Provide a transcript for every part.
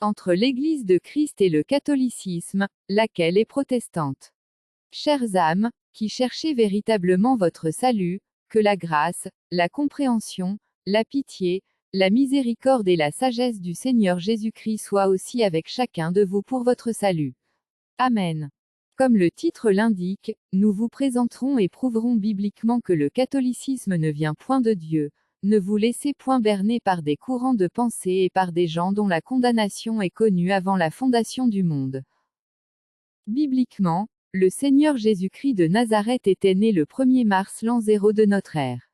entre l'Église de Christ et le catholicisme, laquelle est protestante. Chères âmes, qui cherchez véritablement votre salut, que la grâce, la compréhension, la pitié, la miséricorde et la sagesse du Seigneur Jésus-Christ soient aussi avec chacun de vous pour votre salut. Amen. Comme le titre l'indique, nous vous présenterons et prouverons bibliquement que le catholicisme ne vient point de Dieu. Ne vous laissez point berner par des courants de pensée et par des gens dont la condamnation est connue avant la fondation du monde. Bibliquement, le Seigneur Jésus-Christ de Nazareth était né le 1er mars l'an 0 de notre ère.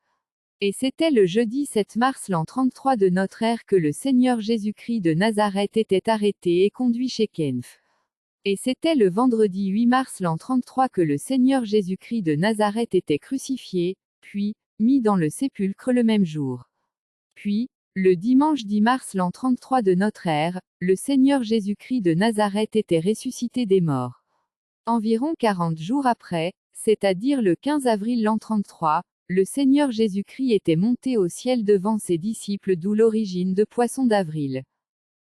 Et c'était le jeudi 7 mars l'an 33 de notre ère que le Seigneur Jésus-Christ de Nazareth était arrêté et conduit chez Kenf. Et c'était le vendredi 8 mars l'an 33 que le Seigneur Jésus-Christ de Nazareth était crucifié, puis, mis dans le sépulcre le même jour. Puis, le dimanche 10 mars l'an 33 de notre ère, le Seigneur Jésus-Christ de Nazareth était ressuscité des morts. Environ 40 jours après, c'est-à-dire le 15 avril l'an 33, le Seigneur Jésus-Christ était monté au ciel devant ses disciples, d'où l'origine de Poisson d'avril.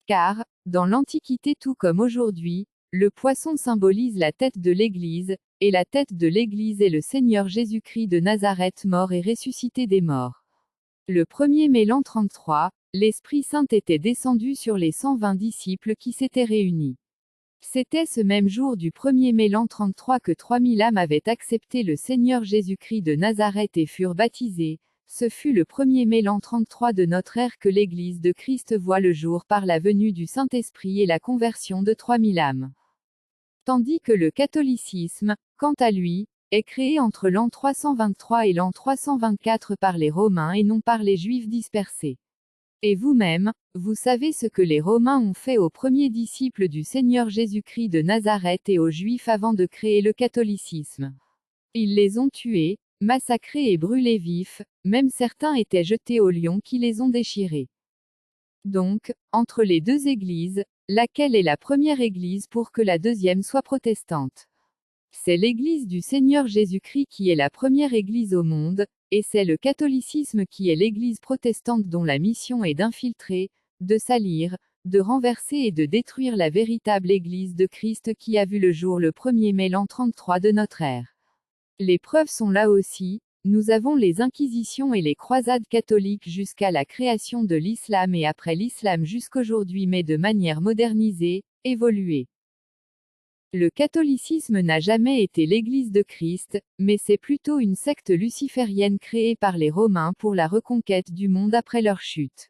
Car, dans l'Antiquité tout comme aujourd'hui, le poisson symbolise la tête de l'Église, et la tête de l'Église est le Seigneur Jésus-Christ de Nazareth mort et ressuscité des morts. Le 1er mai l'an 33, l'Esprit Saint était descendu sur les 120 disciples qui s'étaient réunis. C'était ce même jour du 1er mai l'an 33 que 3000 âmes avaient accepté le Seigneur Jésus-Christ de Nazareth et furent baptisées. Ce fut le 1er mai l'an 33 de notre ère que l'Église de Christ voit le jour par la venue du Saint-Esprit et la conversion de 3000 âmes. Tandis que le catholicisme, quant à lui, est créé entre l'an 323 et l'an 324 par les Romains et non par les Juifs dispersés. Et vous-même, vous savez ce que les Romains ont fait aux premiers disciples du Seigneur Jésus-Christ de Nazareth et aux Juifs avant de créer le catholicisme. Ils les ont tués, massacrés et brûlés vifs, même certains étaient jetés aux lions qui les ont déchirés. Donc, entre les deux églises, laquelle est la première église pour que la deuxième soit protestante? C'est l'église du Seigneur Jésus-Christ qui est la première église au monde, et c'est le catholicisme qui est l'église protestante dont la mission est d'infiltrer, de salir, de renverser et de détruire la véritable église de Christ qui a vu le jour le 1er mai l'an 33 de notre ère. Les preuves sont là aussi. Nous avons les inquisitions et les croisades catholiques jusqu'à la création de l'islam et après l'islam jusqu'aujourd'hui, mais de manière modernisée, évoluée. Le catholicisme n'a jamais été l'Église de Christ, mais c'est plutôt une secte luciférienne créée par les Romains pour la reconquête du monde après leur chute.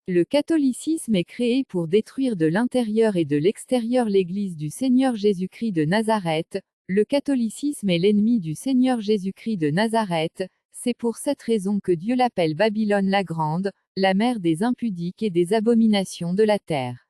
Le catholicisme est créé pour détruire de l'intérieur et de l'extérieur l'Église du Seigneur Jésus-Christ de Nazareth. Le catholicisme est l'ennemi du Seigneur Jésus-Christ de Nazareth. C'est pour cette raison que Dieu l'appelle Babylone la Grande, la mère des impudiques et des abominations de la terre.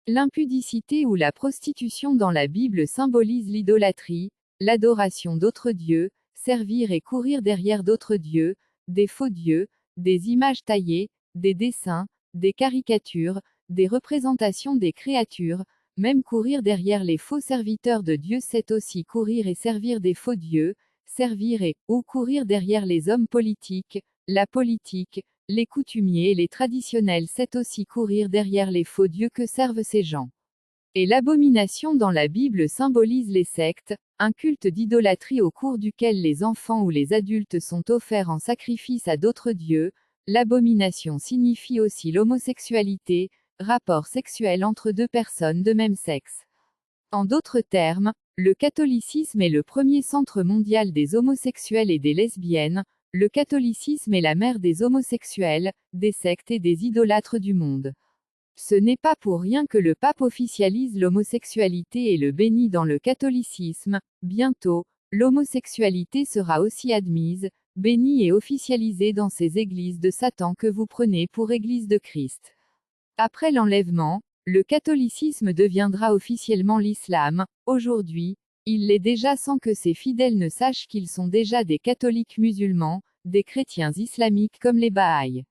L'impudicité ou la prostitution dans la Bible symbolise l'idolâtrie, l'adoration d'autres dieux, servir et courir derrière d'autres dieux, des faux dieux, des images taillées, des dessins, des caricatures, des représentations des créatures. Même courir derrière les faux serviteurs de Dieu, c'est aussi courir et servir des faux dieux, servir et, ou courir derrière les hommes politiques, la politique, les coutumiers et les traditionnels, c'est aussi courir derrière les faux dieux que servent ces gens. Et l'abomination dans la Bible symbolise les sectes, un culte d'idolâtrie au cours duquel les enfants ou les adultes sont offerts en sacrifice à d'autres dieux. L'abomination signifie aussi l'homosexualité, rapport sexuel entre deux personnes de même sexe. En d'autres termes, le catholicisme est le premier centre mondial des homosexuels et des lesbiennes. Le catholicisme est la mère des homosexuels, des sectes et des idolâtres du monde. Ce n'est pas pour rien que le pape officialise l'homosexualité et le bénit dans le catholicisme. Bientôt, l'homosexualité sera aussi admise, bénie et officialisée dans ces églises de Satan que vous prenez pour église de Christ. Après l'enlèvement, le catholicisme deviendra officiellement l'islam. Aujourd'hui, il l'est déjà sans que ses fidèles ne sachent qu'ils sont déjà des catholiques musulmans, des chrétiens islamiques comme les Bahaïs.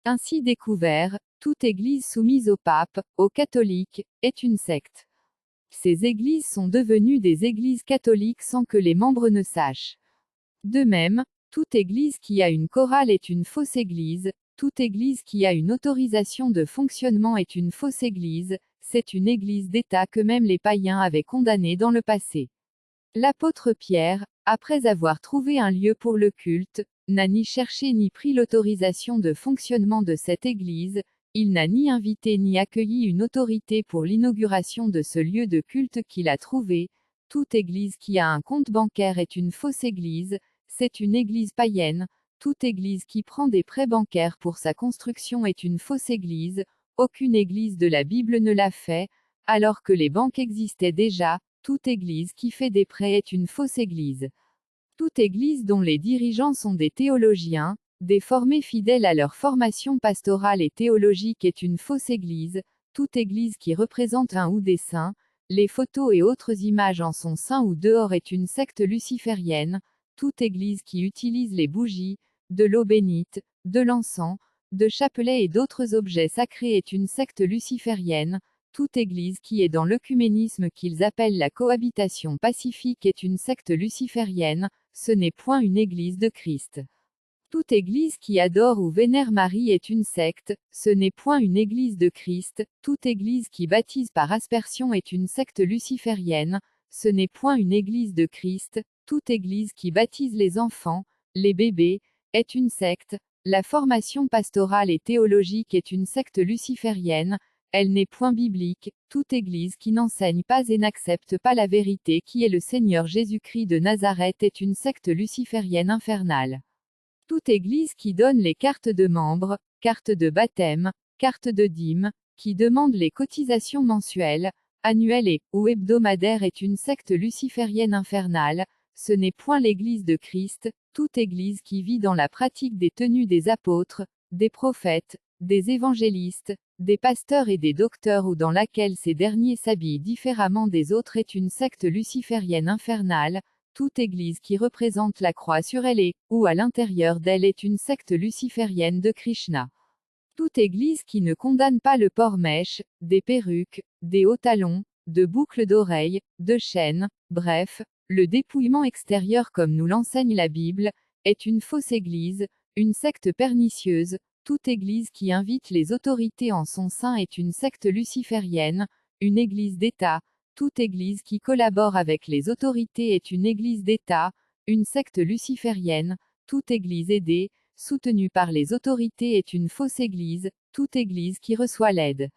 Ainsi découvert, toute église soumise au pape, aux catholiques, est une secte. Ces églises sont devenues des églises catholiques sans que les membres ne sachent. De même, toute église qui a une chorale est une fausse église, Toute Église qui a une autorisation de fonctionnement est une fausse Église, c'est une Église d'État que même les païens avaient condamnée dans le passé. L'apôtre Pierre, après avoir trouvé un lieu pour le culte, n'a ni cherché ni pris l'autorisation de fonctionnement de cette Église, il n'a ni invité ni accueilli une autorité pour l'inauguration de ce lieu de culte qu'il a trouvé. Toute Église qui a un compte bancaire est une fausse Église, c'est une Église païenne. Toute Église qui prend des prêts bancaires pour sa construction est une fausse Église. Aucune Église de la Bible ne l'a fait, alors que les banques existaient déjà. Toute Église qui fait des prêts est une fausse Église. Toute Église dont les dirigeants sont des théologiens, des formés fidèles à leur formation pastorale et théologique est une fausse Église. Toute Église qui représente un ou des saints, les photos et autres images en son sein ou dehors est une secte luciférienne. Toute Église qui utilise les bougies, de l'eau bénite, de l'encens, de chapelets et d'autres objets sacrés est une secte luciférienne. Toute Église qui est dans l'œcuménisme qu'ils appellent la cohabitation pacifique est une secte luciférienne, ce n'est point une Église de Christ. Toute Église qui adore ou vénère Marie est une secte, ce n'est point une Église de Christ. Toute Église qui baptise par aspersion est une secte luciférienne, ce n'est point une Église de Christ. Toute Église qui baptise les enfants, les bébés, est une secte. La formation pastorale et théologique est une secte luciférienne, elle n'est point biblique. Toute Église qui n'enseigne pas et n'accepte pas la vérité qui est le Seigneur Jésus-Christ de Nazareth est une secte luciférienne infernale. Toute Église qui donne les cartes de membres, cartes de baptême, cartes de dîmes, qui demande les cotisations mensuelles, annuelles ou hebdomadaires est une secte luciférienne infernale, ce n'est point l'Église de Christ. Toute Église qui vit dans la pratique des tenues des apôtres, des prophètes, des évangélistes, des pasteurs et des docteurs ou dans laquelle ces derniers s'habillent différemment des autres est une secte luciférienne infernale. Toute Église qui représente la croix sur elle ou à l'intérieur d'elle est une secte luciférienne de Krishna. Toute Église qui ne condamne pas le port-mèche, des perruques, des hauts talons, de boucles d'oreilles, de chaînes, bref, le dépouillement extérieur comme nous l'enseigne la Bible, est une fausse Église, une secte pernicieuse. Toute Église qui invite les autorités en son sein est une secte luciférienne, une Église d'État. Toute Église qui collabore avec les autorités est une Église d'État, une secte luciférienne. Toute Église aidée, soutenue par les autorités est une fausse Église. Toute Église qui reçoit l'aide,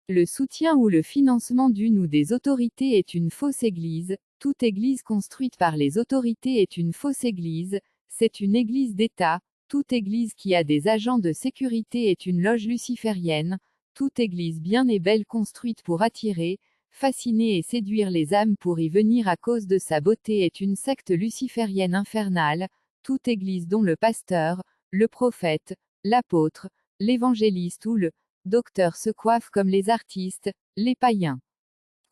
le soutien ou le financement d'une ou des autorités est une fausse Église. Toute Église construite par les autorités est une fausse Église, c'est une Église d'État. Toute Église qui a des agents de sécurité est une loge luciférienne. Toute Église bien et belle construite pour attirer, fasciner et séduire les âmes pour y venir à cause de sa beauté est une secte luciférienne infernale. Toute Église dont le pasteur, le prophète, l'apôtre, l'évangéliste ou le docteur se coiffe comme les artistes, les païens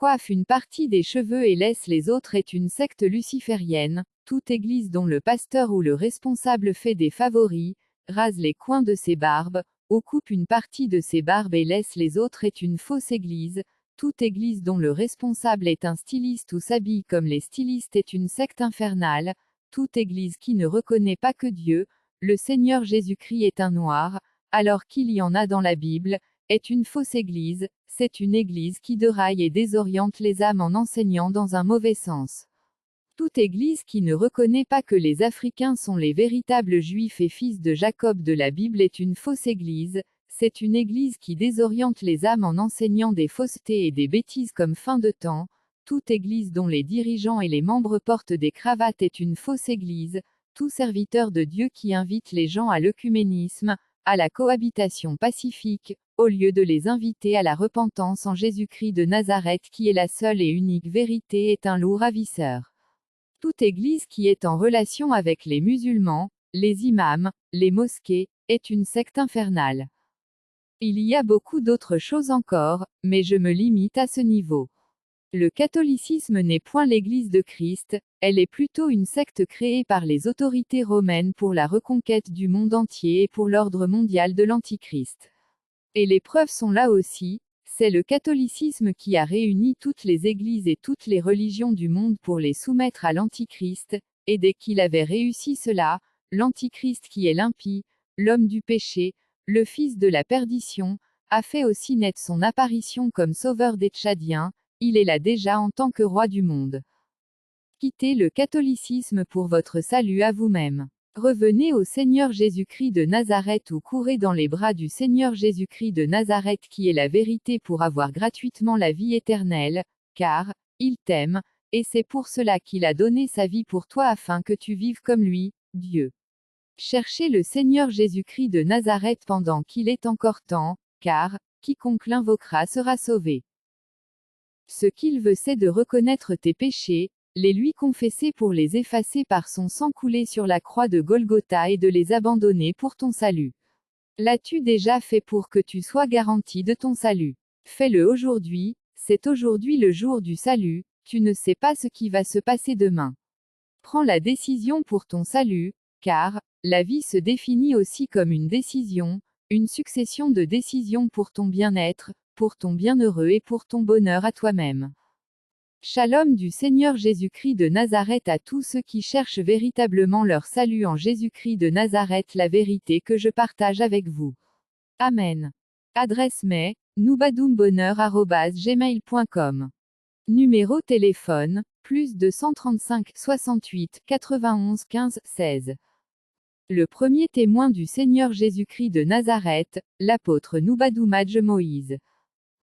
coiffe une partie des cheveux et laisse les autres est une secte luciférienne. Toute Église dont le pasteur ou le responsable fait des favoris, rase les coins de ses barbes, ou coupe une partie de ses barbes et laisse les autres est une fausse Église. Toute Église dont le responsable est un styliste ou s'habille comme les stylistes est une secte infernale. Toute Église qui ne reconnaît pas que Dieu, le Seigneur Jésus-Christ est un noir, alors qu'il y en a dans la Bible, est une fausse Église. C'est une Église qui déraille et désoriente les âmes en enseignant dans un mauvais sens. Toute Église qui ne reconnaît pas que les Africains sont les véritables Juifs et fils de Jacob de la Bible est une fausse Église. C'est une Église qui désoriente les âmes en enseignant des faussetés et des bêtises comme fin de temps. Toute Église dont les dirigeants et les membres portent des cravates est une fausse Église. Tout serviteur de Dieu qui invite les gens à l'œcuménisme, à la cohabitation pacifique, au lieu de les inviter à la repentance en Jésus-Christ de Nazareth qui est la seule et unique vérité est un loup ravisseur. Toute Église qui est en relation avec les musulmans, les imams, les mosquées, est une secte infernale. Il y a beaucoup d'autres choses encore, mais je me limite à ce niveau. Le catholicisme n'est point l'Église de Christ, elle est plutôt une secte créée par les autorités romaines pour la reconquête du monde entier et pour l'ordre mondial de l'Antichrist. Et les preuves sont là aussi, c'est le catholicisme qui a réuni toutes les églises et toutes les religions du monde pour les soumettre à l'Antichrist, et dès qu'il avait réussi cela, l'Antichrist qui est l'impie, l'homme du péché, le fils de la perdition, a fait aussi naître son apparition comme sauveur des Tchadiens, il est là déjà en tant que roi du monde. Quittez le catholicisme pour votre salut à vous-même. Revenez au Seigneur Jésus-Christ de Nazareth ou courez dans les bras du Seigneur Jésus-Christ de Nazareth qui est la vérité pour avoir gratuitement la vie éternelle, car, il t'aime, et c'est pour cela qu'il a donné sa vie pour toi afin que tu vives comme lui, Dieu. Cherchez le Seigneur Jésus-Christ de Nazareth pendant qu'il est encore temps, car, quiconque l'invoquera sera sauvé. Ce qu'il veut c'est de reconnaître tes péchés, les lui confesser pour les effacer par son sang coulé sur la croix de Golgotha et de les abandonner pour ton salut. L'as-tu déjà fait pour que tu sois garanti de ton salut? Fais-le aujourd'hui, c'est aujourd'hui le jour du salut, tu ne sais pas ce qui va se passer demain. Prends la décision pour ton salut, car, la vie se définit aussi comme une décision, une succession de décisions pour ton bien-être, pour ton bienheureux et pour ton bonheur à toi-même. Shalom du Seigneur Jésus-Christ de Nazareth à tous ceux qui cherchent véritablement leur salut en Jésus-Christ de Nazareth, la vérité que je partage avec vous. Amen. Adresse mail, noubadoumbonheur@gmail.com. Numéro téléphone, plus 235 68 91 15 16. Le premier témoin du Seigneur Jésus-Christ de Nazareth, l'apôtre Noubadoumadj Moïse.